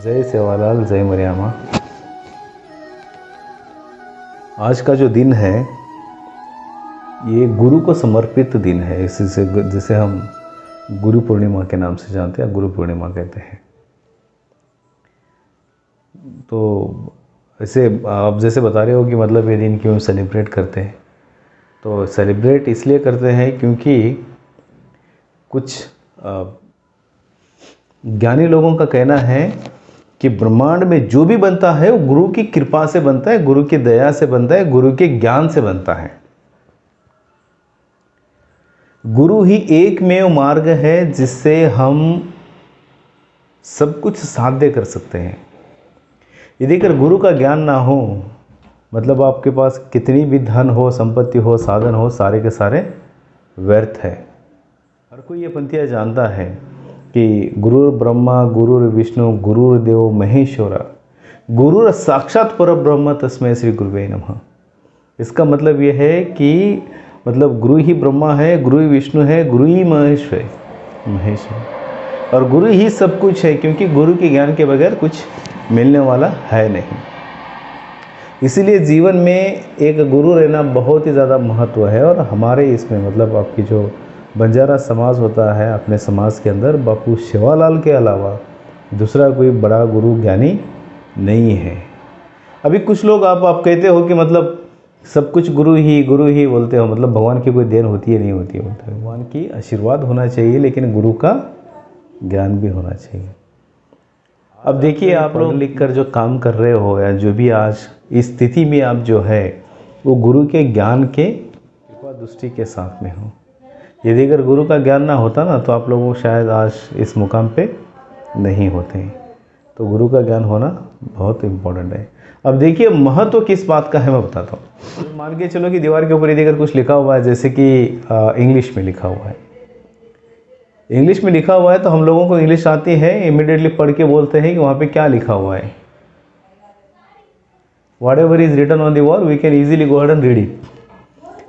जय सेवालाल, जय मरियामा। आज का जो दिन है ये गुरु को समर्पित दिन है, इसी से जिसे हम गुरु पूर्णिमा के नाम से जानते हैं, गुरु पूर्णिमा कहते हैं। तो ऐसे आप जैसे बता रहे हो कि मतलब ये दिन क्यों सेलिब्रेट करते हैं, तो सेलिब्रेट इसलिए करते हैं क्योंकि कुछ ज्ञानी लोगों का कहना है कि ब्रह्मांड में जो भी बनता है वो गुरु की कृपा से बनता है, गुरु की दया से बनता है, गुरु के ज्ञान से बनता है। गुरु ही एकमेव मार्ग है जिससे हम सब कुछ साध्य कर सकते हैं। यदि अगर गुरु का ज्ञान ना हो, मतलब आपके पास कितनी भी धन हो, संपत्ति हो, साधन हो, सारे के सारे व्यर्थ है। हर कोई ये पंक्तियाँ जानता है कि गुरुर ब्रह्मा गुरुर विष्णु गुरुर देव महेश्वरा गुरुर साक्षात पर ब्रह्म तस्मै श्री गुरुवे नमः। इसका मतलब ये है कि मतलब गुरु ही ब्रह्मा है, गुरु ही विष्णु है, गुरु ही महेश्वर और गुरु ही सब कुछ है, क्योंकि गुरु के ज्ञान के बगैर कुछ मिलने वाला है नहीं। इसीलिए जीवन में एक गुरु रहना बहुत ही ज़्यादा महत्व है। और हमारे इसमें मतलब आपकी जो बंजारा समाज होता है, अपने समाज के अंदर बापू सेवालाल के अलावा दूसरा कोई बड़ा गुरु ज्ञानी नहीं है। अभी कुछ लोग आप कहते हो कि मतलब सब कुछ गुरु ही बोलते हो, मतलब भगवान की कोई देन होती है नहीं होती है, बोलते भगवान की आशीर्वाद होना चाहिए, लेकिन गुरु का ज्ञान भी होना चाहिए। अब देखिए, आप लोग लिख कर जो काम कर रहे हो या जो भी आज इस स्थिति में आप जो है वो गुरु के ज्ञान के कृपा दृष्टि के साथ में हो। यदि अगर गुरु का ज्ञान ना होता ना तो आप लोगों शायद आज इस मुकाम पे नहीं होते। तो गुरु का ज्ञान होना बहुत इम्पोर्टेंट है। अब देखिए महत्व किस बात का है मैं बताता हूँ। मान के चलो कि दीवार के ऊपर यदि अगर कुछ लिखा हुआ है, जैसे कि इंग्लिश में लिखा हुआ है, इंग्लिश में लिखा हुआ है तो हम लोगों को इंग्लिश आती है, इमीडिएटली पढ़ के बोलते हैं कि वहाँ पे क्या लिखा हुआ है। Whatever is written on the wall, we can easily go ahead and read it.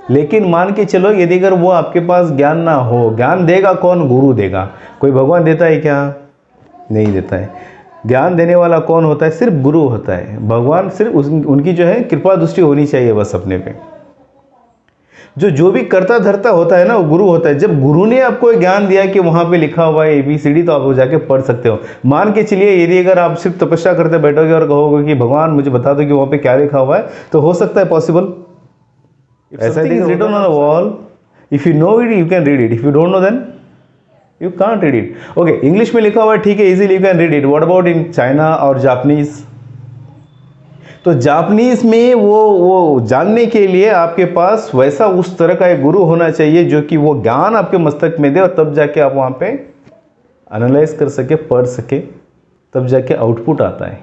लेकिन मान के चलो यदि अगर वो आपके पास ज्ञान ना हो, ज्ञान देगा कौन? गुरु देगा। कोई भगवान देता है क्या? नहीं देता है। ज्ञान देने वाला कौन होता है? सिर्फ गुरु होता है। भगवान सिर्फ उनकी जो है कृपा दृष्टि होनी चाहिए बस अपने पे। जो भी करता धरता होता है ना वो गुरु होता है। जब गुरु ने आपको ज्ञान दिया कि वहाँ पे लिखा हुआ है ABCD, तो आप वो जाके पढ़ सकते हो। मान के चलिए यदि अगर आप सिर्फ तपस्या करते बैठोगे और कहोगे कि भगवान मुझे बता दो कि वहाँ पे क्या लिखा हुआ है, तो हो सकता है पॉसिबल? ऐसा is written on a wall, if you know it you can read it, if you don't know then you can't read it. Okay, English में लिखा हुआ है, ठीक है, easily you can read it. What about in China और Japanese? तो Japanese में वो जानने के लिए आपके पास वैसा उस तरह का एक गुरु होना चाहिए जो कि वो ज्ञान आपके मस्तक में दे, और तब जाके आप वहाँ पे एनालाइज कर सके, पढ़ सके, तब जाके आउटपुट आता है।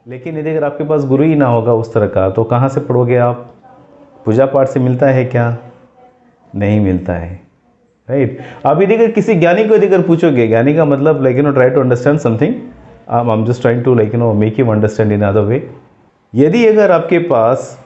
लेकिन यदि अगर आपके पास गुरु ही ना होगा उस तरह का, तो कहाँ से पढ़ोगे आप? पूजा पाठ से मिलता है क्या? नहीं मिलता है, राइट। आप यदि अगर किसी ज्ञानी को यदि अगर पूछोगे, ज्ञानी का मतलब like try to understand something, I am just trying to make you understand in other way. यदि अगर आपके पास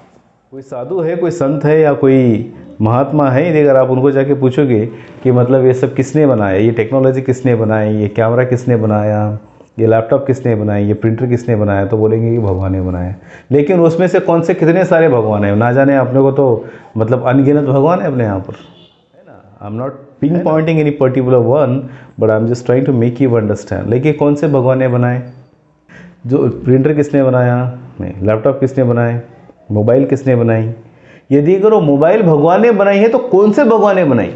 कोई साधु है, कोई संत है या कोई महात्मा है, यदि अगर आप उनको जाके पूछोगे कि मतलब ये सब किसने बनाया, ये टेक्नोलॉजी किसने बनाई, ये कैमरा किसने बनाया, ये लैपटॉप किसने बनाया, ये प्रिंटर किसने बनाया, तो बोलेंगे कि भगवान ने बनाया। लेकिन उसमें से कौन से कितने सारे भगवान हैं ना जाने, अपने को तो मतलब अनगिनत भगवान है अपने यहाँ पर, है ना। I am not pinpointing any particular one, but I am just trying to make you understand. लेकिन कौन से भगवान ने बनाए? जो प्रिंटर किसने बनाया? नहीं। लैपटॉप किसने बनाए? मोबाइल किसने बनाई? यदि अगर वो मोबाइल भगवान ने बनाई है तो कौन से भगवान ने बनाई?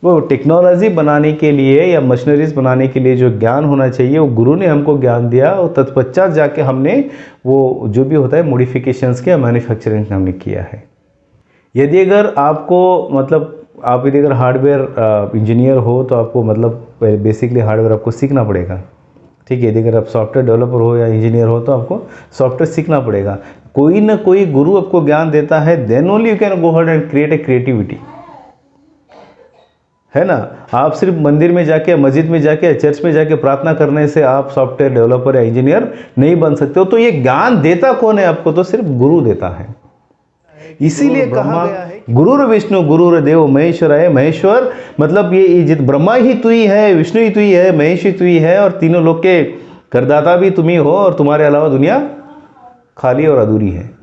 वो टेक्नोलॉजी बनाने के लिए या मशीनरीज बनाने के लिए जो ज्ञान होना चाहिए वो गुरु ने हमको ज्ञान दिया, और तत्पश्चात जाके हमने वो जो भी होता है मॉडिफिकेशंस किया, मैन्युफैक्चरिंग हमने किया है। यदि अगर आपको मतलब आप यदि अगर हार्डवेयर इंजीनियर हो तो आपको मतलब बेसिकली हार्डवेयर आपको सीखना पड़ेगा, ठीक है। यदि अगर आप सॉफ्टवेयर डेवलपर हो या इंजीनियर हो तो आपको सॉफ्टवेयर सीखना पड़ेगा। कोई ना कोई गुरु आपको ज्ञान देता है, then only you can go ahead and create a creativity, है ना। आप सिर्फ मंदिर में जाके, मस्जिद में जाके, चर्च में जाके प्रार्थना करने से आप सॉफ्टवेयर डेवलपर या इंजीनियर नहीं बन सकते हो। तो ये ज्ञान देता कौन है आपको? तो सिर्फ गुरु देता है। इसीलिए कहा गया है गुरुर विष्णु गुरुर देव महेश्वराय। महेश्वर मतलब ये जित ब्रह्मा ही तू ही है, विष्णु ही तू ही है, महेश ही तू ही है, और तीनों लोग के करदाता भी तुम ही हो और तुम्हारे अलावा दुनिया खाली और अधूरी है।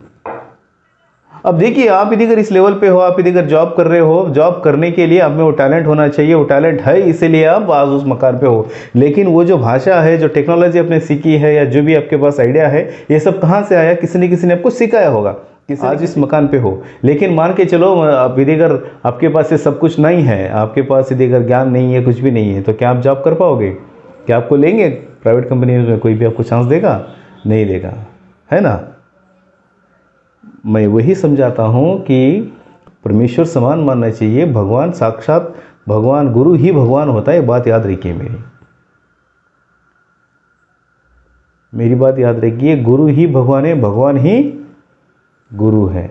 अब देखिए, आप यदि अगर इस लेवल पे हो, आप यदि अगर जॉब कर रहे हो, जॉब करने के लिए आप में वो टैलेंट होना चाहिए, वो टैलेंट है इसीलिए आप आज उस मकान पे हो। लेकिन वो जो भाषा है, जो टेक्नोलॉजी आपने सीखी है, या जो भी आपके पास आइडिया है, ये सब कहाँ से आया? किसी ने आपको सिखाया होगा, आज इस मकान पे हो। लेकिन मान के चलो, अब यदि अगर आपके पास ये सब कुछ नहीं है, आपके पास यदि अगर ज्ञान नहीं है, कुछ भी नहीं है, तो क्या आप जॉब कर पाओगे? क्या आपको लेंगे प्राइवेट कंपनी में? कोई भी आपको चांस देगा? नहीं देगा, है ना। मैं वही समझाता हूँ कि परमेश्वर समान मानना चाहिए। भगवान साक्षात भगवान, गुरु ही भगवान होता है। बात याद रखिए मेरी बात याद रखिए। गुरु ही भगवान है, भगवान ही गुरु है।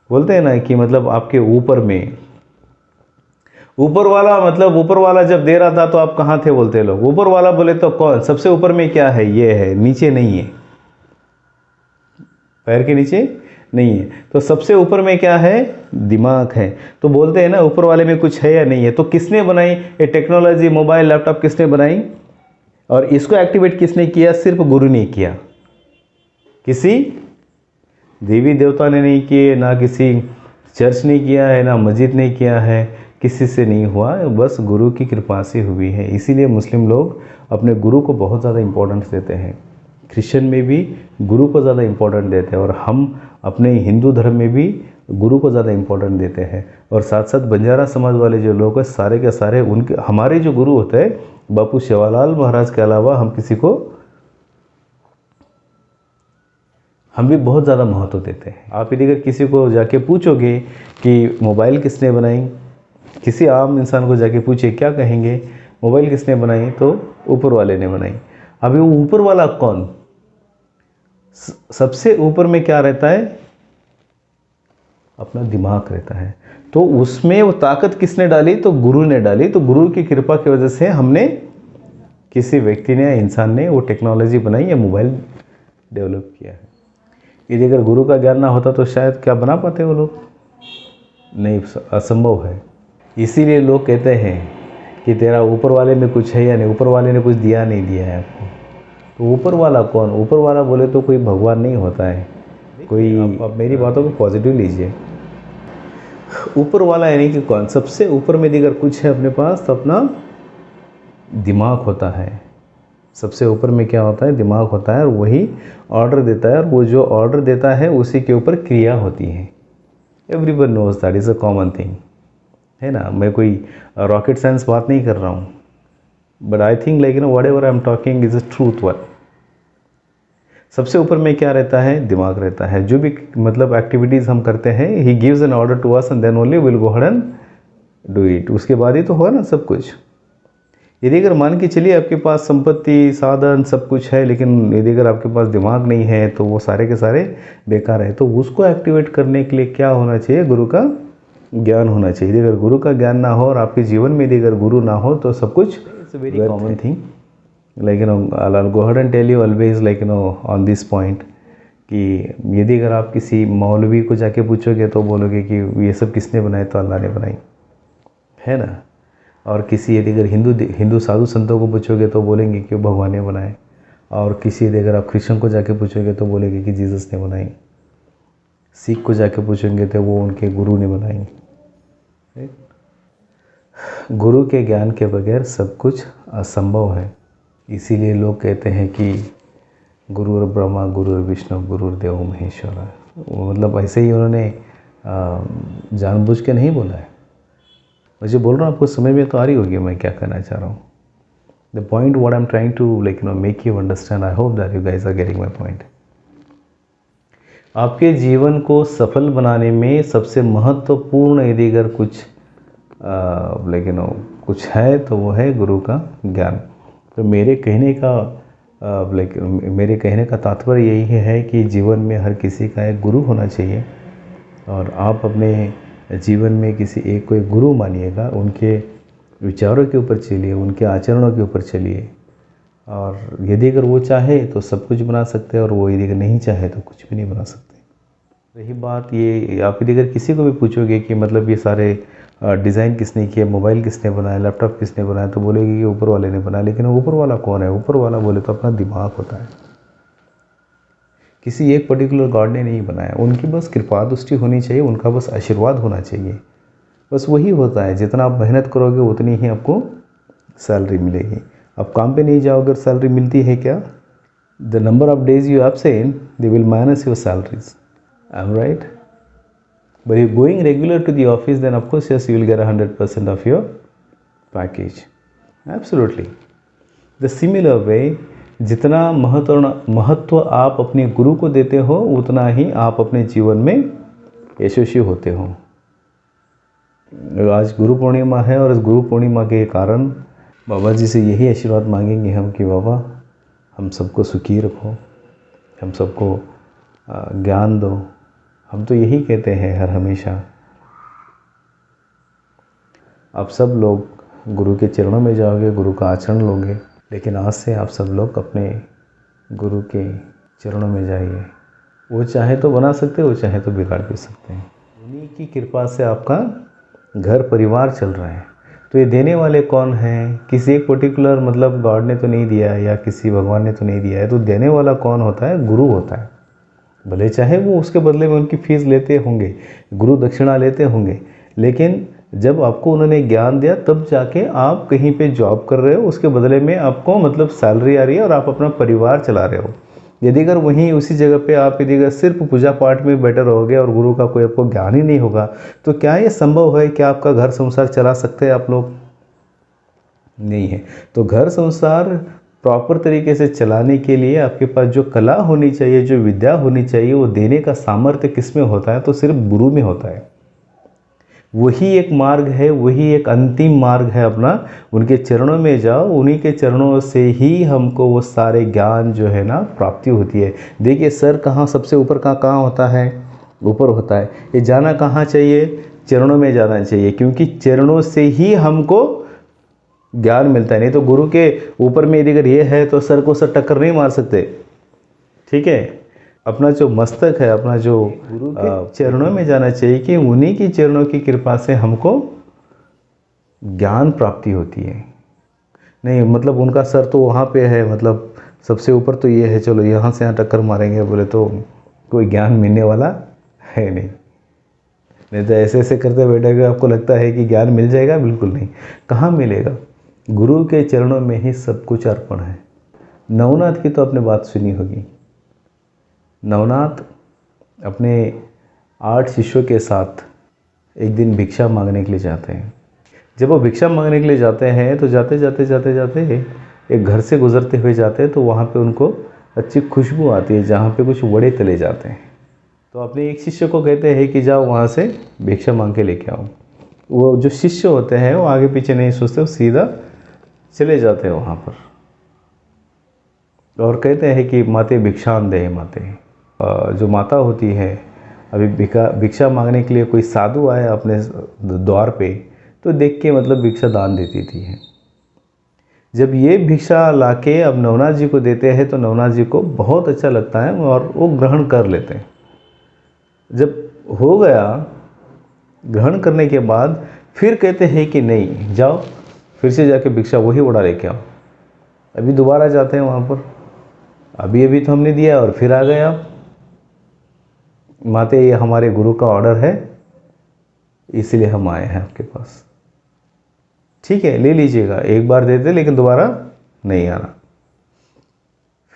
बोलते हैं ना कि मतलब आपके ऊपर में, ऊपर वाला, मतलब ऊपर वाला जब दे रहा था तो आप कहाँ थे बोलते लोग। ऊपर वाला बोले तो कौन? सबसे ऊपर में क्या है? ये है, नीचे नहीं है, पैर के नीचे नहीं है। तो सबसे ऊपर में क्या है? दिमाग है। तो बोलते हैं ना, ऊपर वाले में कुछ है या नहीं है। तो किसने बनाई ये टेक्नोलॉजी, मोबाइल, लैपटॉप? किसने बनाई? और इसको एक्टिवेट किसने किया? सिर्फ गुरु ने किया। किसी देवी देवता ने नहीं किए, ना किसी चर्च ने किया है, ना मस्जिद ने किया है, किसी से नहीं हुआ, बस गुरु की कृपा से हुई है। इसीलिए मुस्लिम लोग अपने गुरु को बहुत ज़्यादा इम्पोर्टेंस देते हैं। क्रिश्चियन में भी गुरु को ज़्यादा इम्पोर्टेंट देते हैं, और हम अपने हिंदू धर्म में भी गुरु को ज़्यादा इम्पोर्टेंट देते हैं। और साथ साथ बंजारा समाज वाले जो लोग हैं, सारे के सारे उनके, हमारे जो गुरु होते हैं बापू सेवालाल महाराज के अलावा हम किसी को, हम भी बहुत ज़्यादा महत्व देते हैं। आप यदि अगर किसी को जाके पूछोगे कि मोबाइल किसने बनाई, किसी आम इंसान को जाके पूछे, क्या कहेंगे? मोबाइल किसने बनाई? तो ऊपर वाले ने बनाई। अभी वो ऊपर वाला कौन? सबसे ऊपर में क्या रहता है? अपना दिमाग रहता है। तो उसमें वो ताकत किसने डाली? तो गुरु ने डाली। तो गुरु की कृपा की वजह से हमने, किसी व्यक्ति ने या इंसान ने वो टेक्नोलॉजी बनाई या मोबाइल डेवलप किया है। यदि अगर गुरु का ज्ञान ना होता तो शायद क्या बना पाते वो लोग? नहीं, असंभव है। इसीलिए लोग कहते हैं कि तेरा ऊपर वाले में कुछ है या नहीं, ऊपर वाले ने कुछ दिया नहीं दिया है आपको। तो ऊपर वाला कौन? ऊपर वाला बोले तो कोई भगवान नहीं होता है कोई। आप मेरी बातों को पॉजिटिव लीजिए। ऊपर वाला यानी कि कौन? सबसे ऊपर में अगर कुछ है अपने पास तो अपना दिमाग होता है। सबसे ऊपर में क्या होता है? दिमाग होता है, और वही ऑर्डर देता है, और वो जो ऑर्डर देता है उसी के ऊपर क्रिया होती है। Everyone knows that is a common thing, है ना। मैं कोई रॉकेट साइंस बात नहीं कर रहा हूँ, but I think like what ever I am talking is a truth one. सबसे ऊपर में क्या रहता है? दिमाग रहता है। जो भी मतलब एक्टिविटीज़ हम करते हैं, he gives an order to us and then only will go ahead and do it. उसके बाद ही तो होगा ना सब कुछ। यदि अगर मान के चलिए आपके पास संपत्ति, साधन, सब कुछ है, लेकिन यदि अगर आपके पास दिमाग नहीं है तो वो सारे के सारे बेकार है। तो उसको एक्टिवेट करने के लिए क्या होना चाहिए? गुरु का ज्ञान होना चाहिए। यदि अगर गुरु का ज्ञान ना हो और आपके जीवन में यदि अगर गुरु ना हो तो सब कुछ, it's a very common thing. Like I'll go ahead and tell you always like on this point कि यदि अगर आप किसी मौलवी को जाके पूछोगे तो बोलोगे कि ये सब किसने बनाए? तो अल्लाह ने बनाई, है ना। और किसी यदि अगर हिंदू साधु संतों को पूछोगे तो बोलेंगे कि भगवान ने बनाए। और किसी यदि अगर आप क्रिश्चियन को जाके पूछोगे तो बोलेंगे कि जीसस ने बनाई। सिख को जाके पूछेंगे तो वो उनके गुरु ने बनाई। गुरु के ज्ञान के बगैर सब कुछ असंभव है। इसीलिए लोग कहते हैं कि गुरुर ब्रह्मा, गुरुर विष्णु, गुरुर देव महेश्वरा। मतलब ऐसे ही उन्होंने जानबूझ के नहीं बोला है। मुझे बोल रहा हूँ, आपको समझ में तो आ रही होगी मैं क्या कहना चाह रहा हूँ। The point what I am trying to make you understand. I hope that you guys are getting my point. आपके जीवन को सफल बनाने में सबसे महत्वपूर्ण यदि अगर कुछ कुछ है तो वो है गुरु का ज्ञान। तो मेरे कहने का तात्पर्य यही है कि जीवन में हर किसी का एक गुरु होना चाहिए, और आप अपने जीवन में किसी एक को एक गुरु मानिएगा। उनके विचारों के ऊपर चलिए, उनके आचरणों के ऊपर चलिए, और यदि अगर वो चाहे तो सब कुछ बना सकते हैं, और वो यदि अगर नहीं चाहे तो कुछ भी नहीं बना सकते। रही बात ये, आप यदि अगर किसी को भी पूछोगे कि मतलब ये सारे डिज़ाइन किसने किया, मोबाइल किसने बनाया, लैपटॉप किसने बनाया, तो बोलेगी कि ऊपर वाले ने बनाया। लेकिन ऊपर वाला कौन है? ऊपर वाला बोले तो अपना दिमाग होता है। किसी एक पर्टिकुलर गॉड ने नहीं बनाया, उनकी बस कृपा दृष्टि होनी चाहिए, उनका बस आशीर्वाद होना चाहिए, बस वही होता है। जितना आप मेहनत करोगे उतनी ही आपको सैलरी मिलेगी। आप काम पे नहीं जाओगे और सैलरी मिलती है क्या? The number of days you absent they will minus your salaries, I am right? But you going regular to the office, then of course yes you will get 100% of your package. Absolutely the similar way, जितना महत्व आप अपने गुरु को देते हो उतना ही आप अपने जीवन में यशस्वी होते हो। आज गुरु पूर्णिमा है और इस गुरु पूर्णिमा के कारण बाबा जी से यही आशीर्वाद मांगेंगे हम कि बाबा हम सबको सुखी रखो, हम सबको ज्ञान दो। हम तो यही कहते हैं हर हमेशा। आप सब लोग गुरु के चरणों में जाओगे, गुरु का आचरण लोगे, लेकिन आज से आप सब लोग अपने गुरु के चरणों में जाइए। वो चाहे तो बना सकते, वो चाहे तो बिगाड़ भी सकते हैं। उन्हीं की कृपा से आपका घर परिवार चल रहा है। तो ये देने वाले कौन हैं? किसी एक पर्टिकुलर मतलब गॉड ने तो नहीं दिया है या किसी भगवान ने तो नहीं दिया है। तो देने वाला कौन होता है? गुरु होता है। भले चाहे वो उसके बदले में उनकी फीस लेते होंगे, गुरु दक्षिणा लेते होंगे, लेकिन जब आपको उन्होंने ज्ञान दिया तब जाके आप कहीं पे जॉब कर रहे हो, उसके बदले में आपको मतलब सैलरी आ रही है और आप अपना परिवार चला रहे हो। यदि अगर वहीं उसी जगह पे आप यदि अगर सिर्फ पूजा पाठ में बेटर रहोगे और गुरु का कोई आपको ज्ञान ही नहीं होगा, तो क्या ये संभव है कि आपका घर संसार चला सकते हैं आप लोग? नहीं है। तो घर संसार प्रॉपर तरीके से चलाने के लिए आपके पास जो कला होनी चाहिए, जो विद्या होनी चाहिए, वो देने का सामर्थ्य किस में होता है? तो सिर्फ गुरु में होता है। वही एक मार्ग है, वही एक अंतिम मार्ग है अपना। उनके चरणों में जाओ, उन्हीं के चरणों से ही हमको वो सारे ज्ञान जो है ना प्राप्ति होती है। देखिए सर कहाँ सबसे ऊपर कहाँ होता है? ऊपर होता है। ये जाना कहाँ चाहिए? चरणों में जाना चाहिए, क्योंकि चरणों से ही हमको ज्ञान मिलता है। नहीं तो गुरु के ऊपर में यदि अगर ये है तो सर को सर टक्कर नहीं मार सकते। ठीक है, अपना जो मस्तक है, अपना जो गुरु के चरणों में जाना चाहिए कि उन्हीं की चरणों की कृपा से हमको ज्ञान प्राप्ति होती है। नहीं मतलब उनका सर तो वहाँ पे है, मतलब सबसे ऊपर तो ये है, चलो यहाँ से यहाँ टक्कर मारेंगे बोले तो कोई ज्ञान मिलने वाला है नहीं। नहीं तो ऐसे ऐसे करते बैठेगे, आपको लगता है कि ज्ञान मिल जाएगा, बिल्कुल नहीं। कहाँ मिलेगा? गुरु के चरणों में ही सब कुछ अर्पण है। नवनाथ की तो आपने बात सुनी होगी। नवनाथ अपने 8 शिष्यों के साथ एक दिन भिक्षा मांगने के लिए जाते हैं। जब वो भिक्षा मांगने के लिए जाते हैं तो जाते जाते एक घर से गुजरते हुए जाते हैं, तो वहाँ पे उनको अच्छी खुशबू आती है जहाँ पे कुछ वड़े तले जाते हैं। तो अपने एक शिष्य को कहते हैं कि जाओ वहाँ से भिक्षा मांग के लेके आओ। वो जो शिष्य होते हैं वो आगे पीछे नहीं सोचते, वो सीधा चले जाते हैं वहाँ पर और कहते हैं कि माते भिक्षान दे माते। जो माता होती है, अभी भिक्षा मांगने के लिए कोई साधु आया अपने द्वार पे, तो देख के मतलब भिक्षा दान देती थी। जब ये भिक्षा लाके अब नवनाथ जी को देते हैं तो नवनाथ जी को बहुत अच्छा लगता है और वो ग्रहण कर लेते हैं। जब हो गया ग्रहण करने के बाद फिर कहते हैं कि नहीं जाओ फिर से जाके भिक्षा वही उड़ा लेके आओ। अभी दोबारा जाते हैं वहाँ पर, अभी तो हमने दिया और फिर आ गए आप। माते ये हमारे गुरु का ऑर्डर है, इसलिए हम आए हैं आपके पास। ठीक है ले लीजिएगा, एक बार देते लेकिन दोबारा नहीं आना।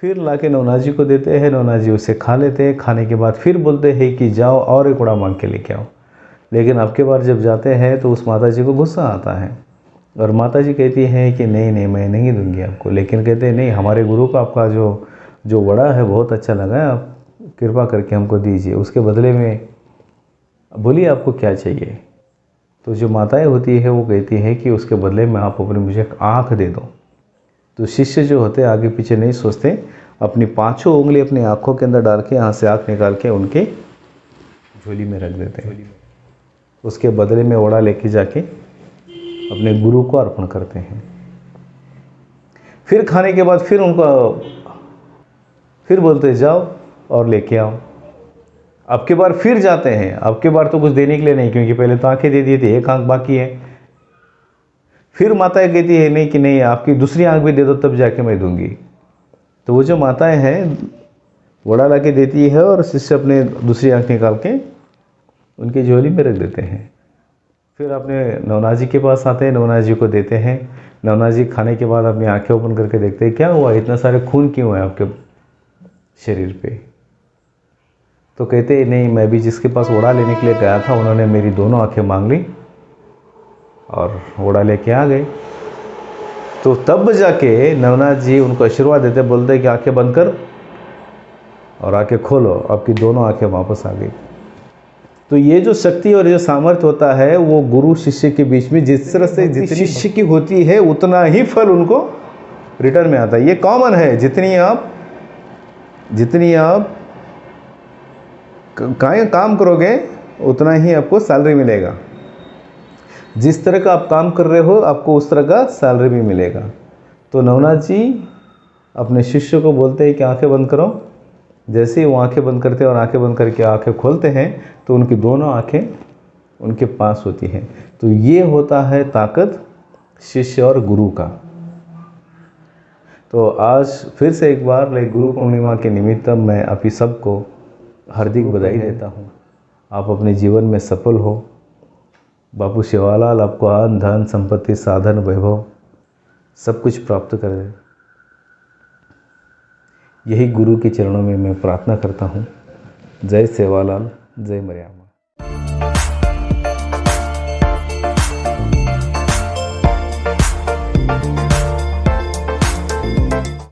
फिर लाके नवनाथ जी को देते हैं, नवनाथ जी उसे खा लेते हैं। खाने के बाद फिर बोलते हैं कि जाओ और एक उड़ा मांग के लेके आओ। लेकिन अब के बार जब जाते हैं तो उस माता जी को गुस्सा आता है और माता जी कहती हैं कि नहीं मैं नहीं दूंगी आपको। लेकिन कहते हैं नहीं, हमारे गुरु को आपका जो वड़ा है बहुत अच्छा लगा है, आप कृपा करके हमको दीजिए, उसके बदले में बोलिए आपको क्या चाहिए। तो जो माताएं होती है वो कहती है कि उसके बदले में आप अपनी मुझे आँख दे दो। तो शिष्य जो होते हैं आगे पीछे नहीं सोचते, अपनी 5 उंगली अपनी आँखों के अंदर डाल के यहाँ से आँख निकाल के उनके झोली में रख देते हैं। उसके बदले में वड़ा लेके जाके अपने गुरु को अर्पण करते हैं। फिर खाने के बाद फिर उनको फिर बोलते जाओ और लेके आओ। अब की बार फिर जाते हैं, अब की बार तो कुछ देने के लिए नहीं, क्योंकि पहले तो आंखें दे दी थी, एक आंख बाकी है। फिर माताएं कहती है नहीं कि नहीं आपकी दूसरी आंख भी दे दो तब जाके मैं दूंगी। तो वो जो माताएं हैं वड़ा ला के देती है और शिष्य अपने दूसरी आंख निकाल के उनकी झोली में रख देते हैं। फिर अपने नवनाथ जी के पास आते हैं, नवनाथ जी को देते हैं। नवनाथ जी खाने के बाद अपनी आंखें ओपन करके देखते हैं क्या हुआ, इतना सारे खून क्यों है आपके शरीर पे। तो कहते हैं नहीं, मैं भी जिसके पास वड़ा लेने के लिए गया था उन्होंने मेरी दोनों आंखें मांग ली और वड़ा लेके आ गए। तो तब जाके नवनाथ जी उनको आशीर्वाद देते, बोलते कि आंखें बंद कर और आंखें खोलो, आपकी दोनों आंखें वापस आ गई। तो ये जो शक्ति और जो सामर्थ्य होता है वो गुरु शिष्य के बीच में जिस तरह से जितनी शिष्य की होती है उतना ही फल उनको रिटर्न में आता है। ये कॉमन है, जितनी आप काम करोगे उतना ही आपको सैलरी मिलेगा। जिस तरह का आप काम कर रहे हो आपको उस तरह का सैलरी भी मिलेगा। तो नवनाथ जी अपने शिष्य को बोलते हैं कि आंखें बंद करो। जैसे ही वो आंखें बंद करते हैं और आंखें बंद करके आंखें खोलते हैं तो उनकी दोनों आंखें उनके पास होती हैं। तो ये होता है ताकत शिष्य और गुरु का। तो आज फिर से एक बार गुरु पूर्णिमा के निमित्त मैं आप ही सबको हार्दिक बधाई देता हूँ। आप अपने जीवन में सफल हो। बापू सेवालाल आपको अन्न धन संपत्ति साधन वैभव सब कुछ प्राप्त कर दे, यही गुरु के चरणों में मैं प्रार्थना करता हूँ। जय सेवालाल, जय मरियम्मा।